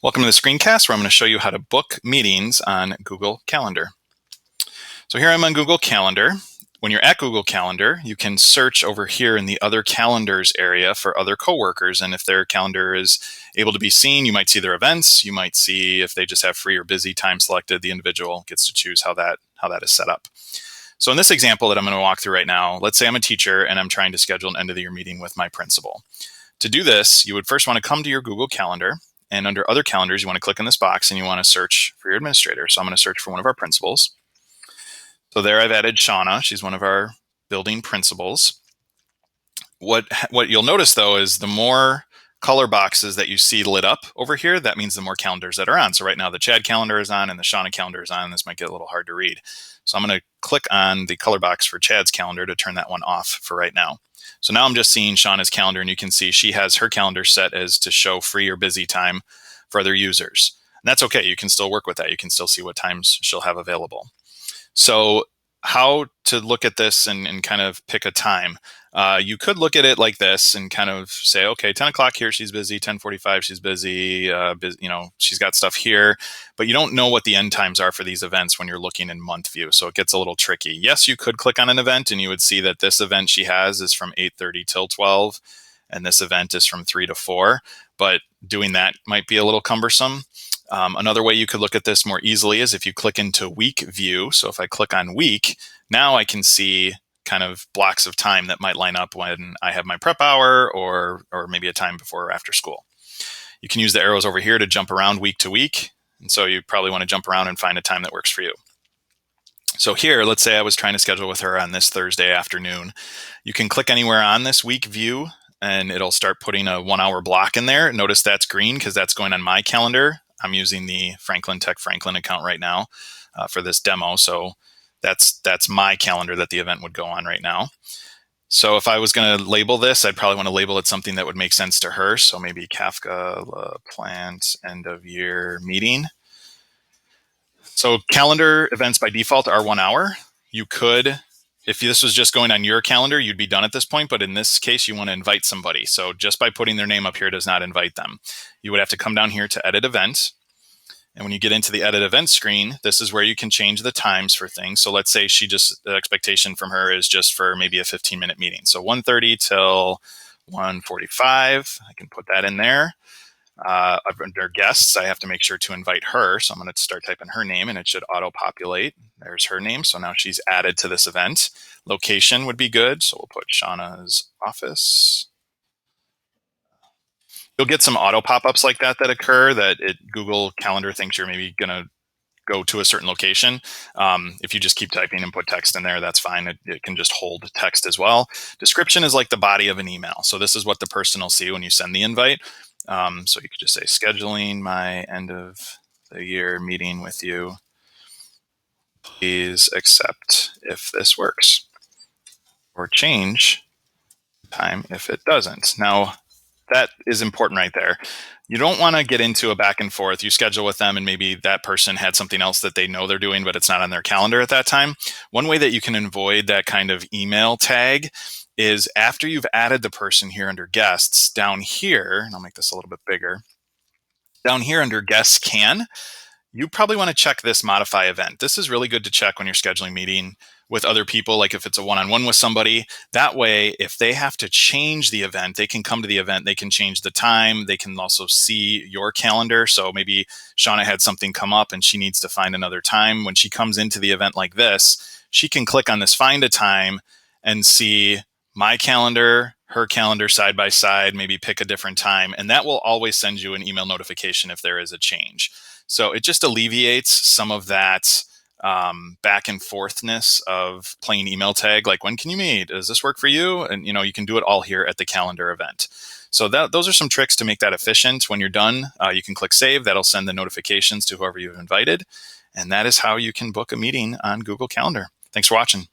Welcome to the screencast where I'm going to show you how to book meetings on Google Calendar. So here I'm on Google Calendar. When you're at Google Calendar, you can search over here in the other calendars area for other coworkers. And if their calendar is able to be seen, you might see their events. You might see if they just have free or busy time selected. The individual gets to choose how that is set up. So in this example that I'm going to walk through right now, let's say I'm a teacher and I'm trying to schedule an end of the year meeting with my principal. To do this, you would first want to come to your Google Calendar. And under other calendars, you want to click in this box and you want to search for your administrator. So I'm going to search for one of our principals. So there I've added Shauna. She's one of our building principals. What you'll notice though is the more color boxes that you see lit up over here, that means the more calendars that are on. So right now the Chad calendar is on and the Shauna calendar is on. This might get a little hard to read. So I'm going to click on the color box for Chad's calendar to turn that one off for right now. So now I'm just seeing Shauna's calendar, and you can see she has her calendar set as to show free or busy time for other users. And that's okay. You can still work with that. You can still see what times she'll have available. So how to look at this and kind of pick a time. You could look at it like this and kind of say, okay, 10 o'clock here, she's busy. 10:45, she's busy. She's got stuff here, but you don't know what the end times are for these events when you're looking in month view. So it gets a little tricky. Yes, you could click on an event and you would see that this event she has is from 8:30 till 12, and this event is from 3 to 4. But doing that might be a little cumbersome. Another way you could look at this more easily is if you click into week view. So if I click on week, now I can see kind of blocks of time that might line up when I have my prep hour or maybe a time before or after school. You can use the arrows over here to jump around week to week. And so you probably want to jump around and find a time that works for you. So here, let's say I was trying to schedule with her on this Thursday afternoon. You can click anywhere on this week view and it'll start putting a 1 hour block in there. Notice that's green because that's going on my calendar. I'm using the Franklin Tech Franklin account right now for this demo. So that's my calendar that the event would go on right now. So if I was going to label this, I'd probably want to label it something that would make sense to her. So maybe Kafka Plant end of year meeting. So calendar events by default are 1 hour. You could, if this was just going on your calendar, you'd be done at this point. But in this case, you want to invite somebody. So just by putting their name up here does not invite them. You would have to come down here to edit event. And when you get into the edit event screen, this is where you can change the times for things. So let's say the expectation from her is just for maybe a 15-minute meeting. So 1:30 till 1:45, I can put that in there. Under guests, I have to make sure to invite her. So I'm going to start typing her name and it should auto-populate. There's her name. So now she's added to this event. Location would be good. So we'll put Shauna's office. You'll get some auto pop-ups like that occur that Google Calendar thinks you're maybe going to go to a certain location. If you just keep typing and put text in there, that's fine. It can just hold text as well. Description is like the body of an email. So this is what the person will see when you send the invite. So you could just say, scheduling my end of the year meeting with you. Please accept if this works. Or change time if it doesn't. Now, that is important right there. You don't want to get into a back and forth. You schedule with them and maybe that person had something else that they know they're doing, but it's not on their calendar at that time. One way that you can avoid that kind of email tag is after you've added the person here under guests, down here, and I'll make this a little bit bigger, down here under guests can, you probably want to check this modify event. This is really good to check when you're scheduling meeting with other people, like if it's a one-on-one with somebody. That way, if they have to change the event, they can come to the event, they can change the time, they can also see your calendar. So maybe Shauna had something come up and she needs to find another time. When she comes into the event like this, she can click on this find a time and see my calendar, her calendar side by side, maybe pick a different time. And that will always send you an email notification if there is a change. So it just alleviates some of that back and forthness of playing email tag, like when can you meet? Does this work for you? And you can do it all here at the calendar event. So those are some tricks to make that efficient. When you're done, you can click save. That'll send the notifications to whoever you've invited. And that is how you can book a meeting on Google Calendar. Thanks for watching.